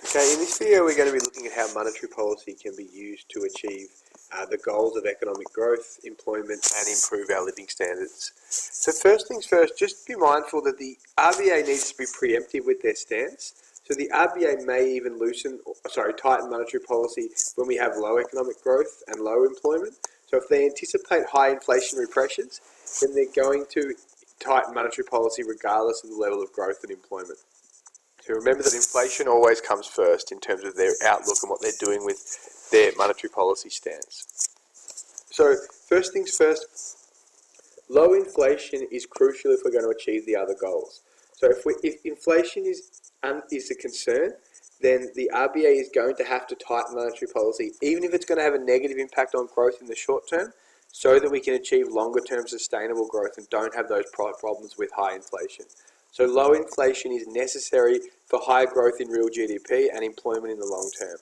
Okay, in this video we're going to be looking at how monetary policy can be used to achieve the goals of economic growth, employment and improve our living standards. So first things first, just be mindful that the RBA needs to be preemptive with their stance. So the RBA may even tighten monetary policy when we have low economic growth and low employment. So if they anticipate high inflationary pressures, then they're going to tighten monetary policy regardless of the level of growth and employment. So remember that inflation always comes first in terms of their outlook and what they're doing with their monetary policy stance. So first things first, low inflation is crucial if we're going to achieve the other goals. So if inflation is a concern, then the RBA is going to have to tighten monetary policy, even if it's going to have a negative impact on growth in the short term, so that we can achieve longer term sustainable growth and don't have those problems with high inflation. So low inflation is necessary for higher growth in real GDP and employment in the long term.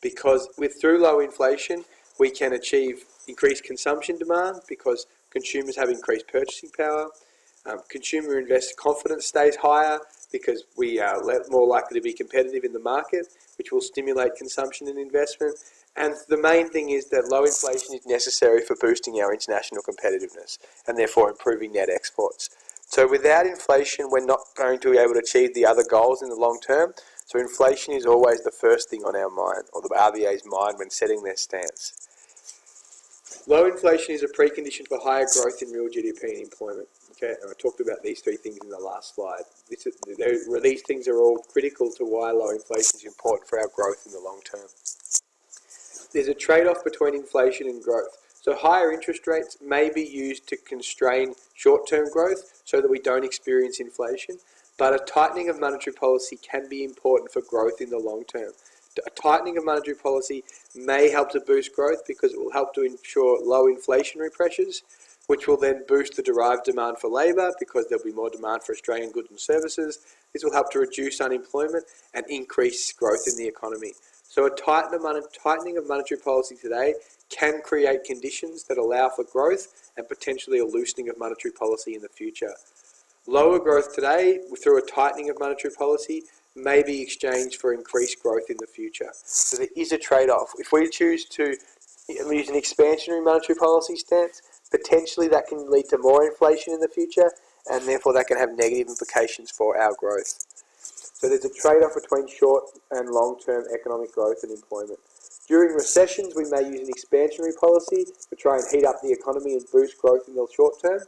Because through low inflation, we can achieve increased consumption demand because consumers have increased purchasing power. Consumer investor confidence stays higher because we are more likely to be competitive in the market, which will stimulate consumption and investment. And the main thing is that low inflation is necessary for boosting our international competitiveness and therefore improving net exports. So without inflation, we're not going to be able to achieve the other goals in the long term. So inflation is always the first thing on our mind, or the RBA's mind, when setting their stance. Low inflation is a precondition for higher growth in real GDP and employment. Okay, and I talked about these three things in the last slide. These things are all critical to why low inflation is important for our growth in the long term. There's a trade-off between inflation and growth. So higher interest rates may be used to constrain short-term growth so that we don't experience inflation, but a tightening of monetary policy can be important for growth in the long term. A tightening of monetary policy may help to boost growth because it will help to ensure low inflationary pressures, which will then boost the derived demand for labour because there'll be more demand for Australian goods and services. This will help to reduce unemployment and increase growth in the economy. So a tightening of monetary policy today can create conditions that allow for growth and potentially a loosening of monetary policy in the future. Lower growth today, through a tightening of monetary policy, may be exchanged for increased growth in the future. So there is a trade-off. If we choose to use an expansionary monetary policy stance, potentially that can lead to more inflation in the future, and therefore that can have negative implications for our growth. So there's a trade-off between short and long-term economic growth and employment. During recessions, we may use an expansionary policy to try and heat up the economy and boost growth in the short term.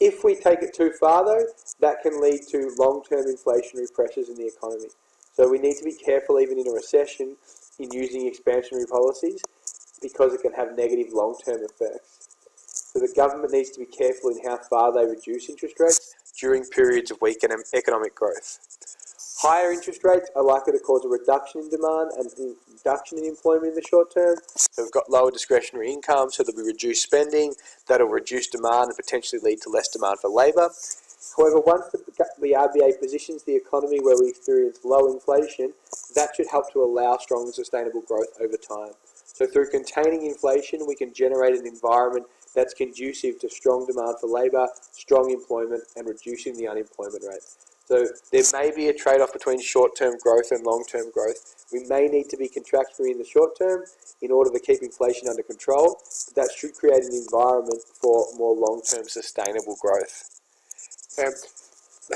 If we take it too far, though, that can lead to long-term inflationary pressures in the economy. So we need to be careful, even in a recession, in using expansionary policies because it can have negative long-term effects. So the government needs to be careful in how far they reduce interest rates during periods of weak economic growth. Higher interest rates are likely to cause a reduction in demand and a reduction in employment in the short term. So we've got lower discretionary income, so there'll be reduced spending, that'll reduce demand and potentially lead to less demand for labour. However, once the RBA positions the economy where we experience low inflation, that should help to allow strong and sustainable growth over time. So through containing inflation, we can generate an environment that's conducive to strong demand for labour, strong employment and reducing the unemployment rate. So there may be a trade-off between short-term growth and long-term growth. We may need to be contractionary in the short term in order to keep inflation under control. That should create an environment for more long-term sustainable growth.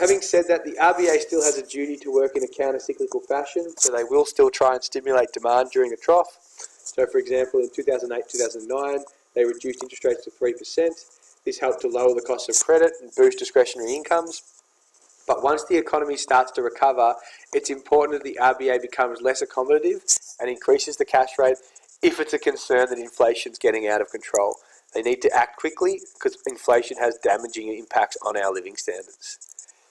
Having said that, the RBA still has a duty to work in a counter-cyclical fashion, so they will still try and stimulate demand during a trough. So for example, in 2008-2009, they reduced interest rates to 3%. This helped to lower the cost of credit and boost discretionary incomes. But once the economy starts to recover, it's important that the RBA becomes less accommodative and increases the cash rate if it's a concern that inflation's getting out of control. They need to act quickly because inflation has damaging impacts on our living standards.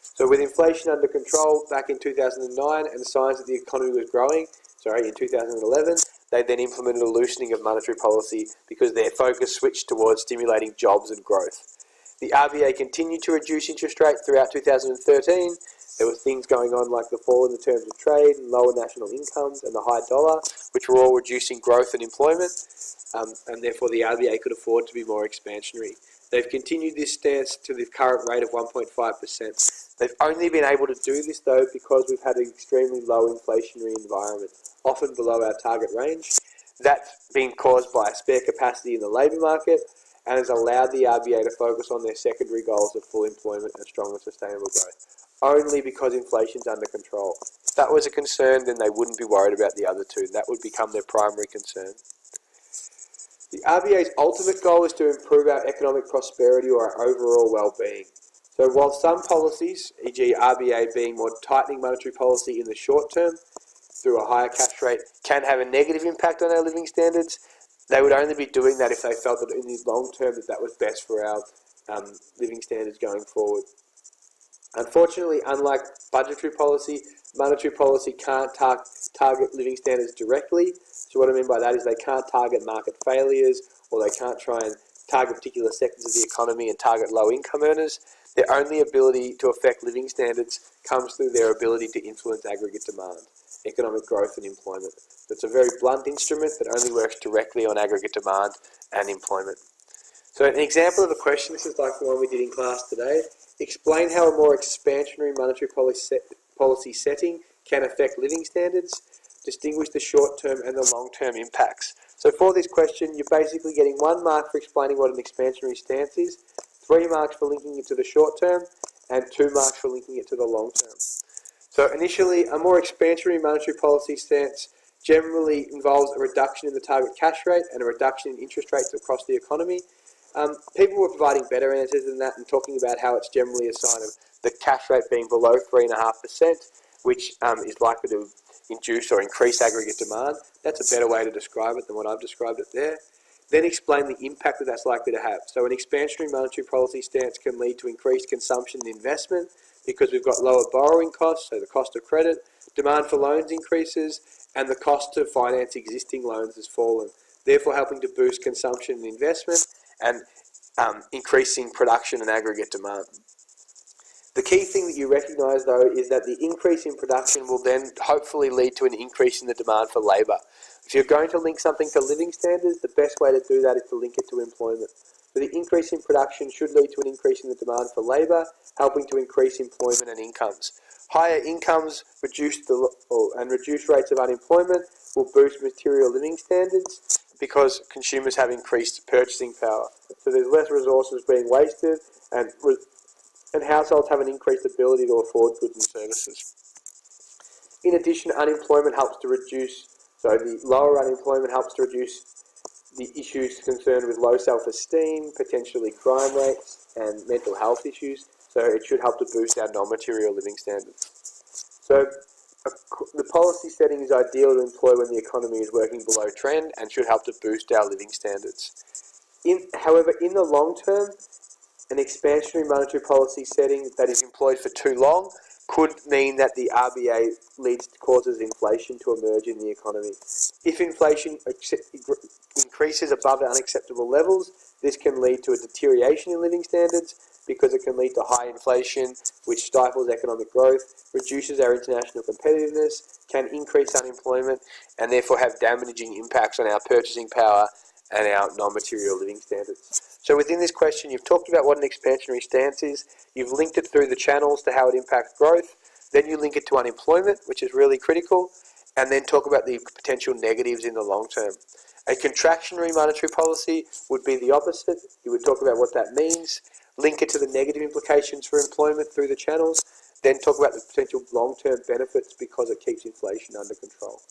So with inflation under control back in 2009 and signs that the economy was growing, in 2011, they then implemented a loosening of monetary policy because their focus switched towards stimulating jobs and growth. The RBA continued to reduce interest rates throughout 2013. There were things going on like the fall in the terms of trade and lower national incomes and the high dollar, which were all reducing growth and employment, and therefore the RBA could afford to be more expansionary. They've continued this stance to the current rate of 1.5%. They've only been able to do this, though, because we've had an extremely low inflationary environment, often below our target range. That's been caused by a spare capacity in the labour market and has allowed the RBA to focus on their secondary goals of full employment and strong and sustainable growth, only because inflation's under control. If that was a concern, then they wouldn't be worried about the other two. That would become their primary concern. The RBA's ultimate goal is to improve our economic prosperity or our overall well-being. So while some policies, e.g. RBA being more tightening monetary policy in the short term through a higher cash rate, can have a negative impact on our living standards, they would only be doing that if they felt that in the long term that was best for our living standards going forward. Unfortunately, unlike budgetary policy, monetary policy can't target living standards directly. So what I mean by that is they can't target market failures, or they can't try and target particular sectors of the economy and target low-income earners. Their only ability to affect living standards comes through their ability to influence aggregate demand, economic growth and employment. It's a very blunt instrument that only works directly on aggregate demand and employment. So an example of a question, this is like the one we did in class today. Explain how a more expansionary monetary policy setting can affect living standards. Distinguish the short-term and the long-term impacts. So for this question, you're basically getting 1 mark for explaining what an expansionary stance is, 3 marks for linking it to the short term, and 2 marks for linking it to the long term. So initially, a more expansionary monetary policy stance generally involves a reduction in the target cash rate and a reduction in interest rates across the economy. People were providing better answers than that and talking about how it's generally a sign of the cash rate being below 3.5%, which is likely to induce or increase aggregate demand. That's a better way to describe it than what I've described it there. Then explain the impact that that's likely to have. So an expansionary monetary policy stance can lead to increased consumption and investment because we've got lower borrowing costs, so the cost of credit, demand for loans increases, and the cost to finance existing loans has fallen, therefore helping to boost consumption and investment and increasing production and aggregate demand. The key thing that you recognise, though, is that the increase in production will then hopefully lead to an increase in the demand for labour. If you're going to link something to living standards, the best way to do that is to link it to employment. So the increase in production should lead to an increase in the demand for labour, helping to increase employment and incomes. Higher incomes reduce rates of unemployment will boost material living standards because consumers have increased purchasing power. So there's less resources being wasted and households have an increased ability to afford goods and services. In addition, unemployment helps to reduce, so the lower unemployment helps to reduce the issues concerned with low self-esteem, potentially crime rates, and mental health issues. So it should help to boost our non-material living standards. So the policy setting is ideal to employ when the economy is working below trend and should help to boost our living standards. However, in the long term, an expansionary monetary policy setting that is employed for too long could mean that the RBA causes inflation to emerge in the economy. If inflation increases above unacceptable levels, this can lead to a deterioration in living standards because it can lead to high inflation, which stifles economic growth, reduces our international competitiveness, can increase unemployment, and therefore have damaging impacts on our purchasing power and our non-material living standards. So within this question, you've talked about what an expansionary stance is, you've linked it through the channels to how it impacts growth, then you link it to unemployment, which is really critical, and then talk about the potential negatives in the long term. A contractionary monetary policy would be the opposite. You would talk about what that means, link it to the negative implications for employment through the channels, then talk about the potential long-term benefits because it keeps inflation under control.